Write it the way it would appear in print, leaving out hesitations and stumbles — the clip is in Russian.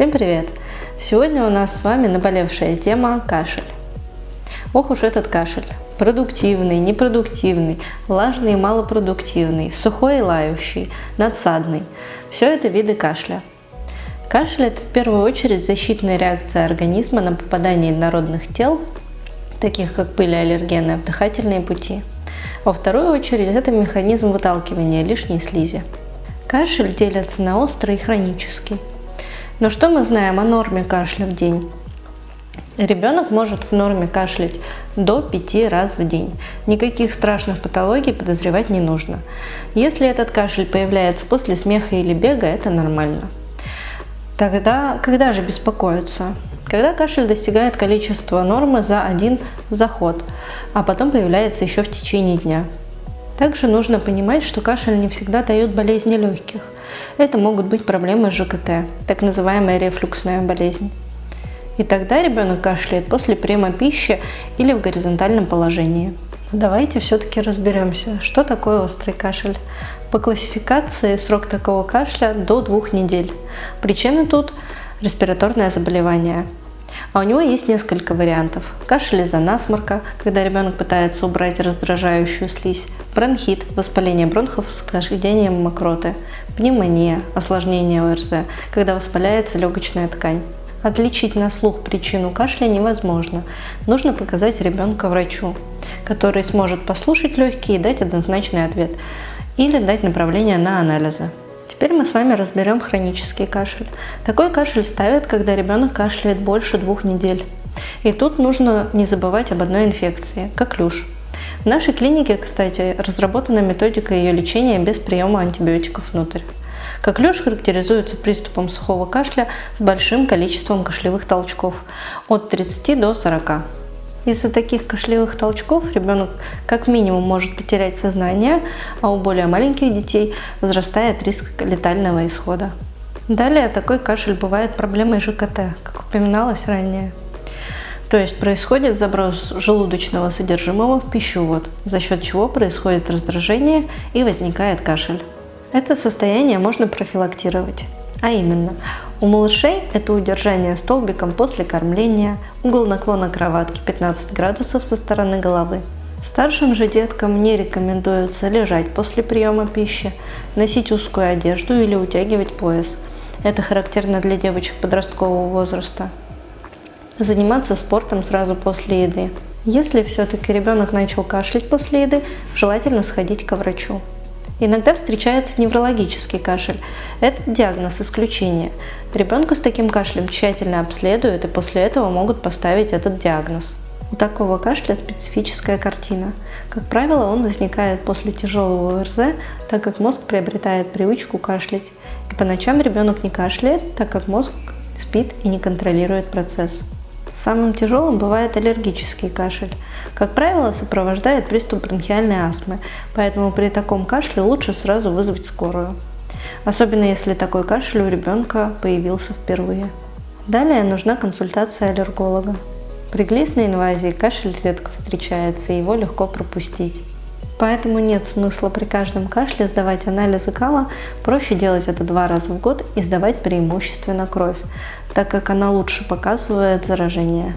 Всем привет! Сегодня у нас с вами наболевшая тема кашель. Ох уж этот кашель. Продуктивный, непродуктивный, влажный и малопродуктивный, сухой и лающий, надсадный. Все это виды кашля. Кашель – это в первую очередь защитная реакция организма на попадание инородных тел, таких как пыль и аллергены, в дыхательные пути. Во вторую очередь это механизм выталкивания лишней слизи. Кашель делится на острый и хронический. Но что мы знаем о норме кашля в день? Ребенок может в норме кашлять до 5 раз в день. Никаких страшных патологий подозревать не нужно. Если этот кашель появляется после смеха или бега, это нормально. Тогда, когда же беспокоиться? Когда кашель достигает количества нормы за один заход, а потом появляется еще в течение дня. Также нужно понимать, что кашель не всегда дает болезни легких. Это могут быть проблемы с ЖКТ, так называемая рефлюксная болезнь. И тогда ребенок кашляет после приема пищи или в горизонтальном положении. Давайте все-таки разберемся, что такое острый кашель. По классификации срок такого кашля до 2 недель. Причина тут – респираторное заболевание. А у него есть несколько вариантов. Кашель из-за насморка, когда ребенок пытается убрать раздражающую слизь, бронхит, воспаление бронхов с схождением мокроты, пневмония, осложнение ОРЗ, когда воспаляется легочная ткань. Отличить на слух причину кашля невозможно. Нужно показать ребенка врачу, который сможет послушать легкие и дать однозначный ответ, или дать направление на анализы. Теперь мы с вами разберем хронический кашель. Такой кашель ставят, когда ребенок кашляет больше 2 недель. И тут нужно не забывать об одной инфекции – коклюш. В нашей клинике, кстати, разработана методика ее лечения без приема антибиотиков внутрь. Коклюш характеризуется приступом сухого кашля с большим количеством кашлевых толчков – от 30 до 40. Из-за таких кашлевых толчков ребенок как минимум может потерять сознание, а у более маленьких детей возрастает риск летального исхода. Далее такой кашель бывает проблемой ЖКТ, как упоминалось ранее. То есть происходит заброс желудочного содержимого в пищевод, за счет чего происходит раздражение и возникает кашель. Это состояние можно профилактировать. А именно, у малышей это удержание столбиком после кормления, угол наклона кроватки 15 градусов со стороны головы. Старшим же деткам не рекомендуется лежать после приема пищи, носить узкую одежду или утягивать пояс. Это характерно для девочек подросткового возраста. Заниматься спортом сразу после еды. Если все-таки ребенок начал кашлять после еды, желательно сходить к врачу. Иногда встречается неврологический кашель. Этот диагноз исключение. Ребенка с таким кашлем тщательно обследуют и после этого могут поставить этот диагноз. У такого кашля специфическая картина. Как правило, он возникает после тяжелого ОРЗ, так как мозг приобретает привычку кашлять. И по ночам ребенок не кашляет, так как мозг спит и не контролирует процесс. Самым тяжелым бывает аллергический кашель. Как правило, сопровождает приступ бронхиальной астмы, поэтому при таком кашле лучше сразу вызвать скорую. Особенно если такой кашель у ребенка появился впервые. Далее нужна консультация аллерголога. При глистной инвазии кашель редко встречается, и его легко пропустить. Поэтому нет смысла при каждом кашле сдавать анализы кала, проще делать это 2 раза в год и сдавать преимущественно кровь, так как она лучше показывает заражение.